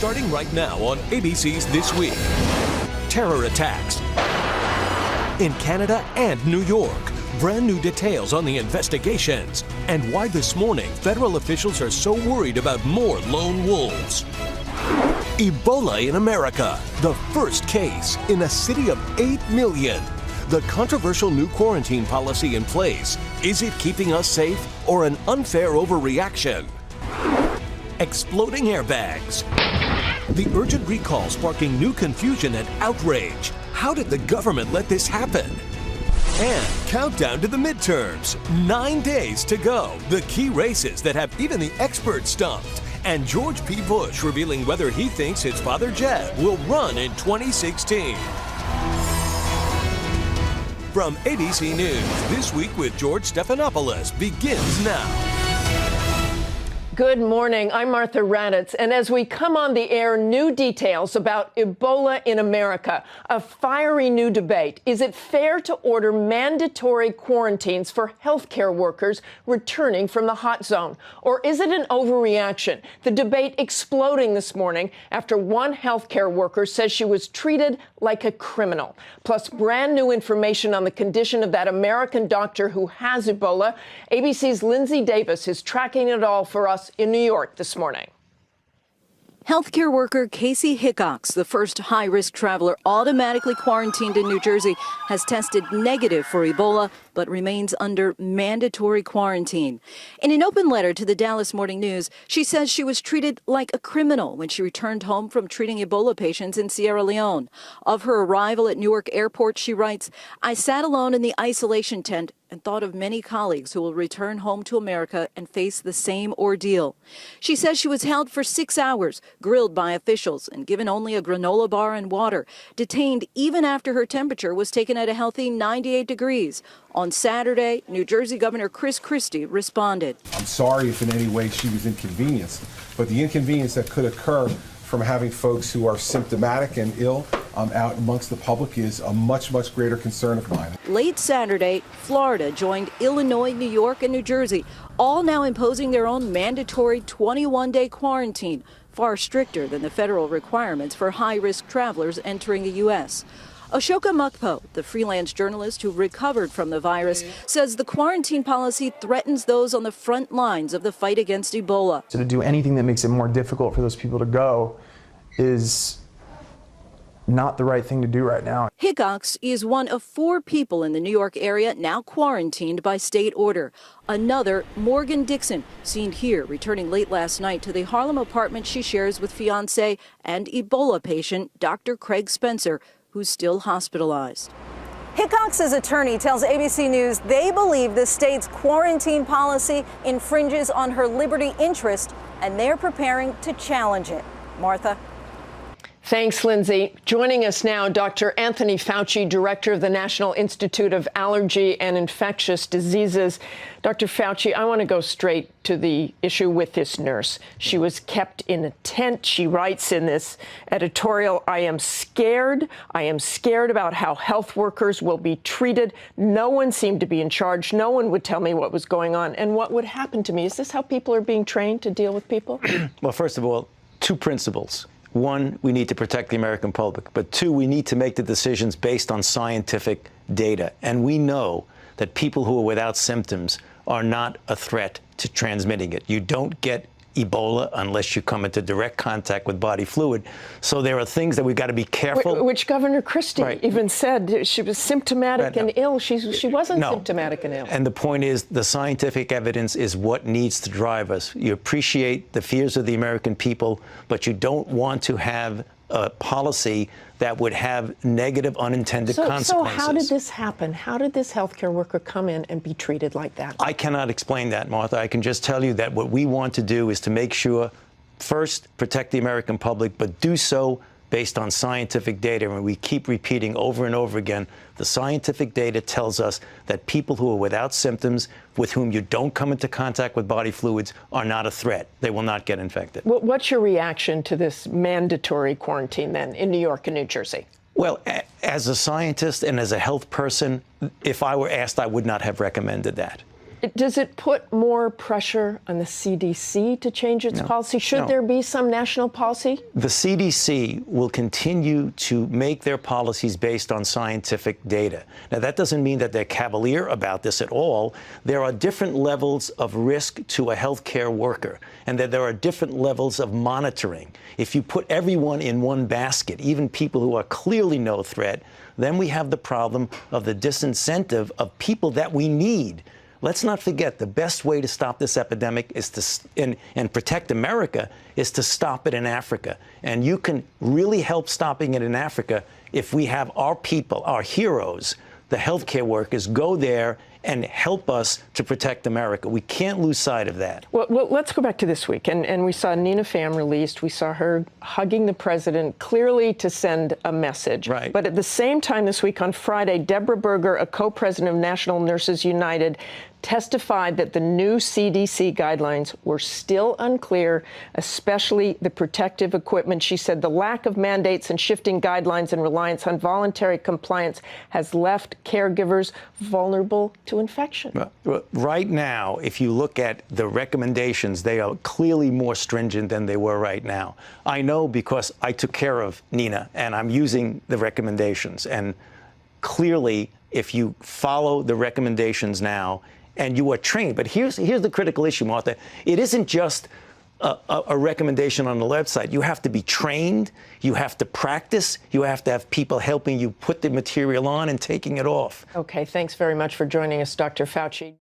starting right now on ABC's This Week. Terror attacks in Canada and New York. Brand new details on the investigations and why this morning federal officials are so worried about more lone wolves. Ebola in America, the first case in a city of 8 million. The controversial new quarantine policy in place. Is it keeping us safe or an unfair overreaction? Exploding airbags. The urgent recall sparking new confusion and outrage. How did the government let this happen? And countdown to the midterms. 9 days to go. The key races that have even the experts stumped. And George P. Bush revealing whether he thinks his father Jeb will run in 2016. From ABC News, This Week with George Stephanopoulos begins now. Good morning. I'm Martha Raddatz, and as we come on the air, new details about Ebola in America. A fiery new debate. Is it fair to order mandatory quarantines for healthcare workers returning from the hot zone? Or is it an overreaction? The debate exploding this morning after one healthcare worker says she was treated like a criminal. Plus, brand new information on the condition of that American doctor who has Ebola. ABC's Lindsay Davis is tracking it all for us in New York this morning. Healthcare worker Casey Hickox, the first high-risk traveler automatically quarantined in New Jersey, has tested negative for Ebola but remains under mandatory quarantine. In an open letter to the Dallas Morning News, she says she was treated like a criminal when she returned home from treating Ebola patients in Sierra Leone. Of her arrival at Newark Airport, she writes, "I sat alone in the isolation tent and thought of many colleagues who will return home to America and face the same ordeal." She says she was held for 6 hours, grilled by officials, and given only a granola bar and water, detained even after her temperature was taken at a healthy 98 degrees. On Saturday, New Jersey Governor Chris Christie responded. "I'm sorry if in any way she was inconvenienced, but the inconvenience that could occur from having folks who are symptomatic and ill out amongst the public is a much, much greater concern of mine." Late Saturday, Florida joined Illinois, New York, and New Jersey, all now imposing their own mandatory 21-day quarantine, far stricter than the federal requirements for high-risk travelers entering the U.S. Ashoka Mukpo, the freelance journalist who recovered from the virus, says the quarantine policy threatens those on the front lines of the fight against Ebola. So to do anything that makes it more difficult for those people to go is not the right thing to do right now. Hickox is one of 4 people in the New York area now quarantined by state order. Another, Morgan Dixon, seen here returning late last night to the Harlem apartment she shares with fiancé and Ebola patient Dr. Craig Spencer, who's still hospitalized. Hickox's attorney tells ABC News they believe the state's quarantine policy infringes on her liberty interest, and they're preparing to challenge it. Martha. Thanks, Lindsay. Joining us now, Dr. Anthony Fauci, director of the National Institute of Allergy and Infectious Diseases. Dr. Fauci, I want to go straight to the issue with this nurse. She was kept in a tent. She writes in this editorial, I am scared. I am scared about how health workers will be treated. No one seemed to be in charge. No one would tell me what was going on and what would happen to me. Is this how people are being trained to deal with people? Well, first of all, 2 principles. 1, we need to protect the American public. But 2, we need to make the decisions based on scientific data. And we know that people who are without symptoms are not a threat to transmitting it. You don't get Ebola unless you come into direct contact with body fluid. So there are things that we've got to be careful. Which Governor Christie even said she was symptomatic and ill. She wasn't symptomatic and ill. And the point is, the scientific evidence is what needs to drive us. You appreciate the fears of the American people, but you don't want to have a policy that would have negative unintended consequences. So how did this happen? How did this healthcare worker come in and be treated like that? I cannot explain that, Martha. I can just tell you that what we want to do is to make sure, first, protect the American public, but do so based on scientific data. And we keep repeating over and over again, the scientific data tells us that people who are without symptoms, with whom you don't come into contact with body fluids, are not a threat. They will not get infected. What's your reaction to this mandatory quarantine then in New York and New Jersey? Well, as a scientist and as a health person, if I were asked, I would not have recommended that. Does it put more pressure on the CDC to change its policy? Should there be some national policy? The CDC will continue to make their policies based on scientific data. Now, that doesn't mean that they're cavalier about this at all. There are different levels of risk to a healthcare worker, and that there are different levels of monitoring. If you put everyone in one basket, even people who are clearly no threat, then we have the problem of the disincentive of people that we need. Let's not forget, the best way to stop this epidemic is to and protect America is to stop it in Africa. And you can really help stopping it in Africa if we have our people, our heroes, the healthcare workers, go there and help us to protect America. We can't lose sight of that. Well, let's go back to this week. And we saw Nina Pham released. We saw her hugging the president, clearly to send a message. Right. But at the same time this week on Friday, Deborah Berger, a co-president of National Nurses United, testified that the new CDC guidelines were still unclear, especially the protective equipment. She said the lack of mandates and shifting guidelines and reliance on voluntary compliance has left caregivers vulnerable to infection. Right now, if you look at the recommendations, they are clearly more stringent than they were right now. I know because I took care of Nina, and I'm using the recommendations. And clearly, if you follow the recommendations now, and you are trained. But here's the critical issue, Martha. It isn't just a recommendation on the website. You have to be trained. You have to practice. You have to have people helping you put the material on and taking it off. Okay, thanks very much for joining us, Dr. Fauci.